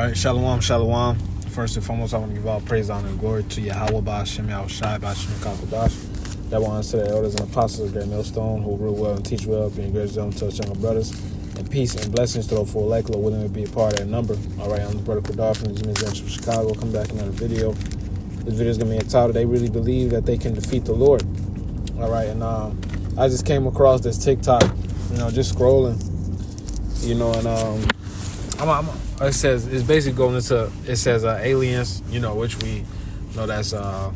right, shalom, shalom. First and foremost, I want to give all praise, honor, and glory to Yahweh, Ba'ashem, Yahushai, Ba'ashem, Kakodash. That one to the elders and apostles of Great Millstone, who rule well and teach well, being encouraged them to us younger brothers. And peace and blessings to the full elect, Lord, willing to be a part of that number. All right, I'm the brother Kadar from the Jimmy Adventure from Chicago. Come back another video. This video is going to be entitled, They Really Believe That They Can Defeat the Lord. All right, and I just came across this TikTok, just scrolling, and it says, it's basically going into, it says aliens, which we know that's the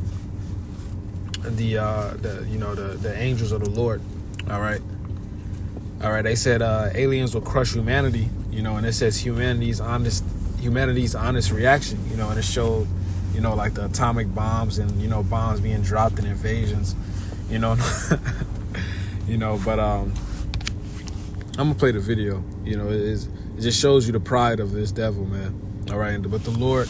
angels of the Lord. All right, they said aliens will crush humanity, and it says humanity's honest reaction, and it showed, like the atomic bombs and bombs being dropped in invasions, but I'm gonna play the video. It just shows you the pride of this devil, man. All right, but the Lord,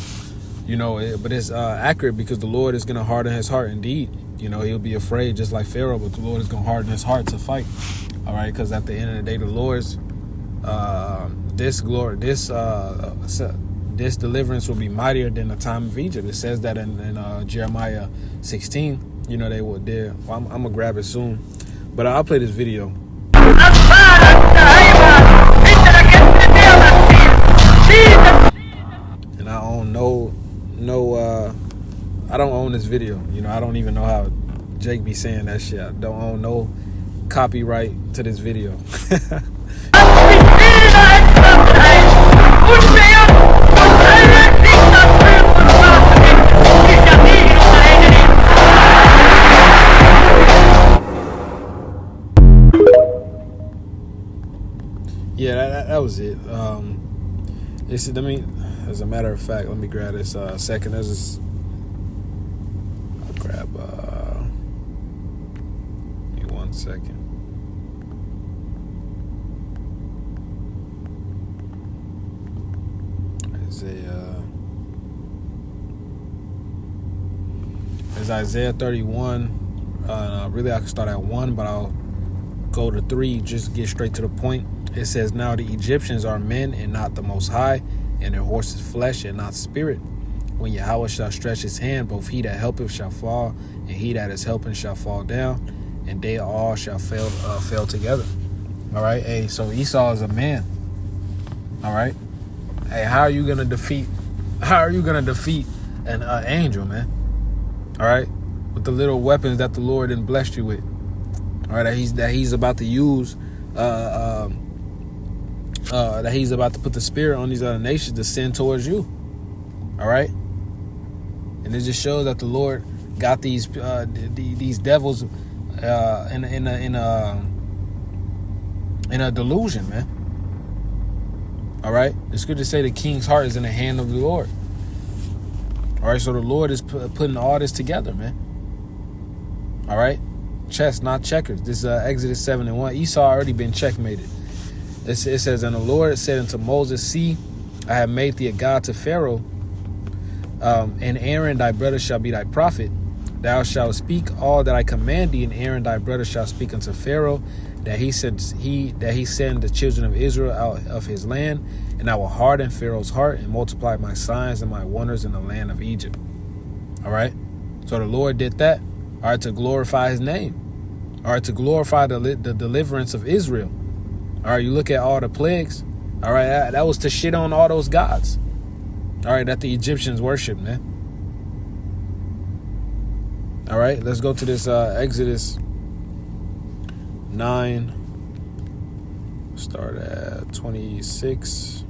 but it's accurate, because the Lord is gonna harden his heart. Indeed, he'll be afraid just like Pharaoh, but the Lord is gonna harden his heart to fight. All right, because at the end of the day, the Lord's this deliverance will be mightier than the time of Egypt. It says that in Jeremiah 16. They will there. Well, I'm gonna grab it soon, but I'll play this video. And I own I don't own this video. I don't even know how Jake be saying that shit. I don't own no copyright to this video. Yeah, that was it. As a matter of fact, let me grab this second. I'll grab, give me 1 second. Isaiah 31. Really, I can start at 1, but I'll go to 3, just get straight to the point. It says, now the Egyptians are men and not the Most High, and their horses flesh and not spirit. When Yahweh shall stretch his hand, both he that helpeth shall fall, and he that is helping shall fall down, and they all shall fail together. All right, hey, so Esau is a man. All right, hey, how are you gonna defeat an angel, man? All right, with the little weapons that the Lord didn't bless you with. All right, that he's about to use. That he's about to put the spirit on these other nations to send towards you. All right, and it just shows that the Lord got these devils in a delusion, man. All right, the scriptures say the king's heart is in the hand of the Lord. All right, so the Lord is putting all this together, man. All right, chess, not checkers. This is Exodus 7:1. Esau already been checkmated. It says, and the Lord said unto Moses, see, I have made thee a god to Pharaoh, and Aaron thy brother shall be thy prophet. Thou shalt speak all that I command thee, and Aaron thy brother shall speak unto Pharaoh, that he send the children of Israel out of his land, and I will harden Pharaoh's heart and multiply my signs and my wonders in the land of Egypt. All right, so the Lord did that, all right, to glorify his name, all right, to glorify the deliverance of Israel. All right, you look at all the plagues. All right, that was to shit on all those gods. All right, that the Egyptians worship, man. All right, let's go to this Exodus 9. Start at 26.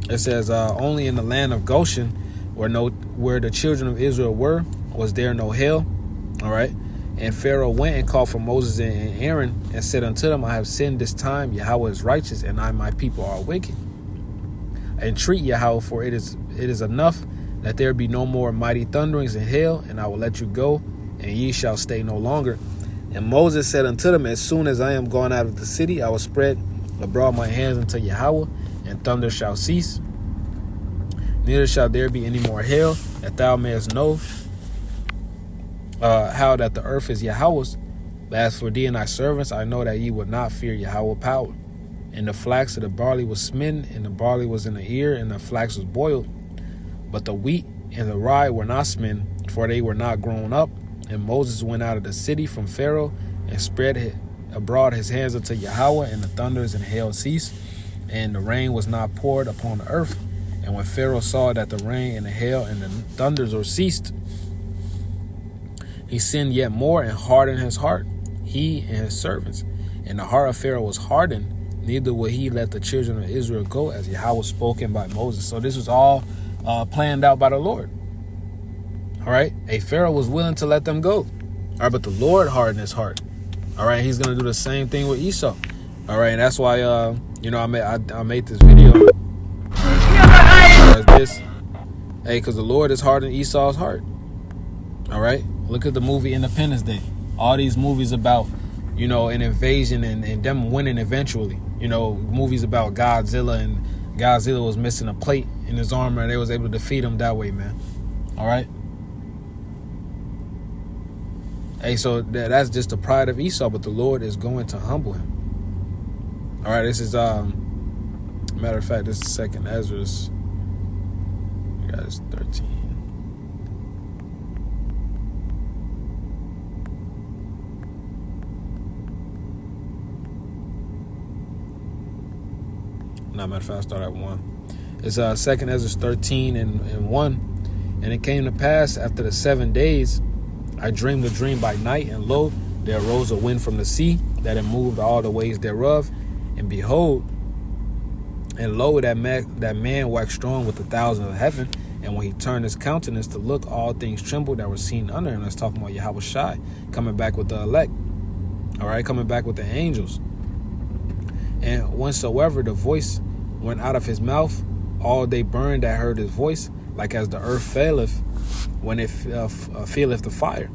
It says, only in the land of Goshen, where the children of Israel were, was there no hail. All right. And Pharaoh went and called for Moses and Aaron and said unto them, I have sinned this time. Yahweh is righteous, and my people are wicked. Entreat Yahweh, for it is enough that there be no more mighty thunderings and hail, and I will let you go, and ye shall stay no longer. And Moses said unto them, as soon as I am gone out of the city, I will spread abroad my hands unto Yahweh, and thunder shall cease. Neither shall there be any more hail, that thou mayest know how that the earth is Yahweh's. But as for thee and thy servants, I know that ye would not fear Yahweh power. And the flax of the barley was smitten, and the barley was in the ear, and the flax was boiled. But the wheat and the rye were not smitten, for they were not grown up. And Moses went out of the city from Pharaoh and spread abroad his hands unto Yahweh, and the thunders and hail ceased, and the rain was not poured upon the earth. And when Pharaoh saw that the rain and the hail and the thunders were ceased, he sinned yet more and hardened his heart, he and his servants. And the heart of Pharaoh was hardened, neither would he let the children of Israel go, as Yahweh spoken by Moses. So this was all planned out by the Lord. All right. Pharaoh was willing to let them go. All right. But the Lord hardened his heart. All right. He's going to do the same thing with Esau. All right. And that's why, I made this video. As this. Because the Lord is hardening Esau's heart. All right. Look at the movie Independence Day. All these movies about, an invasion and them winning eventually. Movies about Godzilla, and Godzilla was missing a plate in his armor, and they was able to defeat him that way, man. All right. So that's just the pride of Esau, but the Lord is going to humble him. All right. This is matter of fact, this is 2nd Ezra. It's 13. Matter of fact, I'll start at 1. It's 2nd Ezra 13 and 1. And it came to pass after the 7 days, I dreamed a dream by night, and lo, there arose a wind from the sea, that it moved all the ways thereof. And behold, and lo, that man waxed strong with 1,000 of heaven. And when he turned his countenance to look, all things trembled that were seen under him. Let's talk about Yahweh Shai coming back with the elect. All right, coming back with the angels. And whensoever the voice went out of his mouth, all they burned that heard his voice, like as the earth faileth when it feeleth the fire.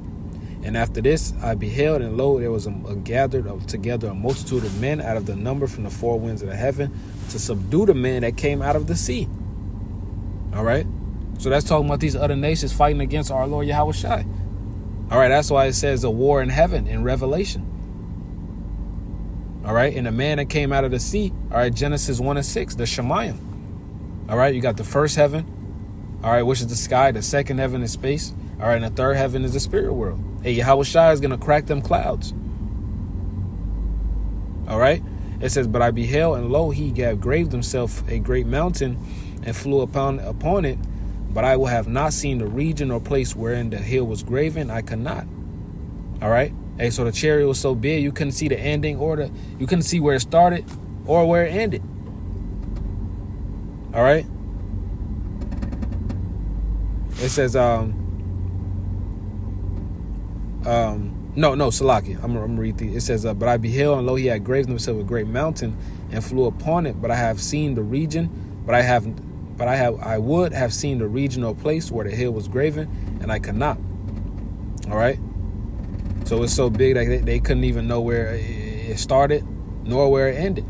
And after this I beheld, and lo, there was gathered together a multitude of men out of the number from the four winds of the heaven, to subdue the men that came out of the sea. All right. So that's talking about these other nations fighting against our Lord Yahweh Shai. All right. That's why it says a war in heaven in Revelation. All right. And the man that came out of the sea. All right. Genesis 1 and 6, the Shemayim. All right. You got the first heaven. All right. Which is the sky. The second heaven is space. All right. And the third heaven is the spirit world. Hey, Yahweh Shai is going to crack them clouds. All right. It says, but I beheld, and lo, he had graved himself a great mountain and flew upon it. But I will have not seen the region or place wherein the hill was graven. I could not. All right. Hey, so the chariot was so big, you couldn't see the ending you couldn't see where it started or where it ended. All right. It says, no, Salaki. I'm gonna read these. It says, but I beheld, and lo, he had graved himself a great mountain and flew upon it. But I have seen the region, I would have seen the region or place where the hill was graven, and I could not. All right. So it's so big that they couldn't even know where it started nor where it ended.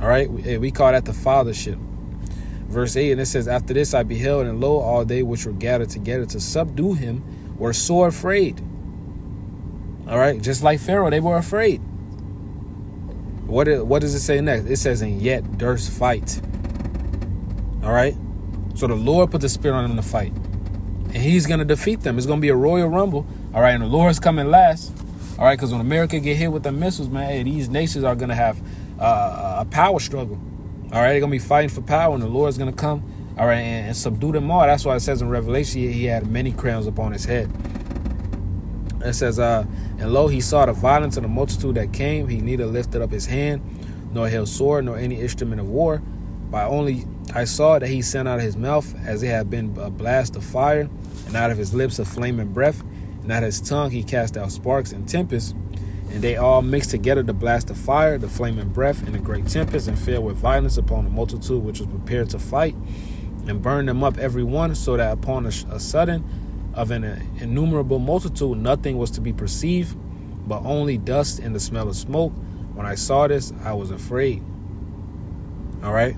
All right. We call that the fathership. Verse 8, and it says, after this I beheld, and lo, all they which were gathered together to subdue him were sore afraid. All right. Just like Pharaoh, they were afraid. What does it say next? It says, and yet durst fight. All right. So the Lord put the spirit on them to fight, and he's going to defeat them. It's going to be a royal rumble. All right. And the Lord's coming last. All right. Because when America get hit with the missiles, man, hey, these nations are going to have a power struggle. All right. They're going to be fighting for power, and the Lord's going to come. All right. And subdue them all. That's why it says in Revelation, he had many crowns upon his head. It says, and lo, he saw the violence of the multitude that came. He neither lifted up his hand, nor held sword, nor any instrument of war. By only I saw that he sent out of his mouth as it had been a blast of fire, and out of his lips a flaming breath, and out of his tongue he cast out sparks and tempests. And they all mixed together, the blast of fire, the flaming breath, and the great tempest, and fell with violence upon the multitude which was prepared to fight, and burned them up every one, so that upon a sudden of an innumerable multitude nothing was to be perceived, but only dust and the smell of smoke. When I saw this, I was afraid. All right.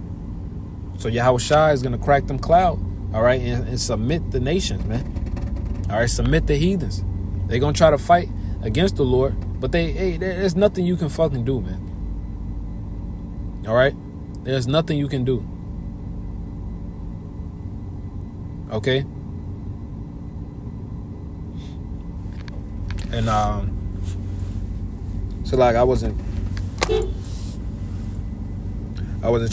So Yahweh Shai is going to crack them cloud. All right. And submit the nations, man. All right. Submit the heathens. They're going to try to fight against the Lord, but there's nothing you can fucking do, man. All right? There's nothing you can do. Okay? And so like I wasn't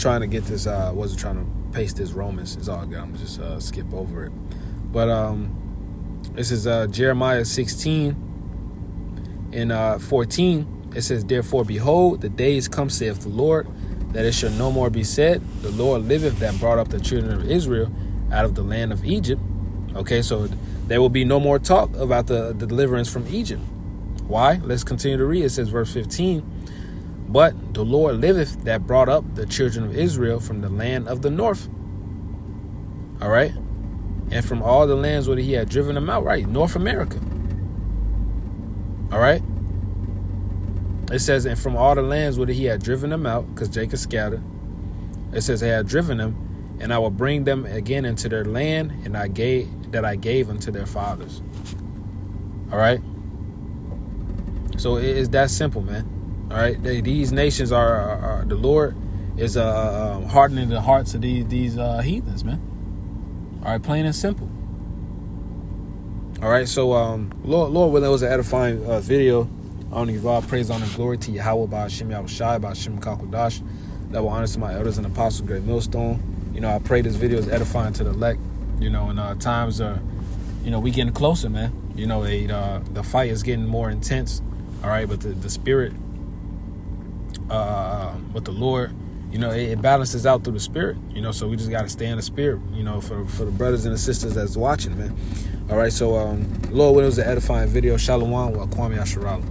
trying to get this wasn't trying to paste this Romans. It's all good. I'm gonna just skip over it. But this is Jeremiah 16 and 14. It says, therefore, behold, the days come, saith the Lord, that it shall no more be said, the Lord liveth that brought up the children of Israel out of the land of Egypt. Okay, so there will be no more talk about the deliverance from Egypt. Why? Let's continue to read. It says, verse 15, but the Lord liveth that brought up the children of Israel from the land of the north. All right? And from all the lands where he had driven them out, right? North America. All right? It says, and from all the lands where he had driven them out, because Jacob scattered. It says, he had driven them, and I will bring them again into their land, and I gave unto their fathers. All right? So it is that simple, man. All right? These nations are the Lord is hardening the hearts of these heathens, man. All right, plain and simple. All right, so Lord willing, it was an edifying video. I want to give all praise, honor, and glory to Yahweh, by Hashem Yahushai, by Hashem Kakodash. That will honor to my elders and apostles, great millstone. You know, I pray this video is edifying to the elect. You know, and times are, you know, we getting closer, man. You know, the fight is getting more intense. All right, but the spirit with the Lord, you know, it balances out through the spirit, you know, so we just got to stay in the spirit, you know, for the brothers and the sisters that's watching, man. All right, so Lord, when it was an edifying video, Shalom, wa Kwame Asherala.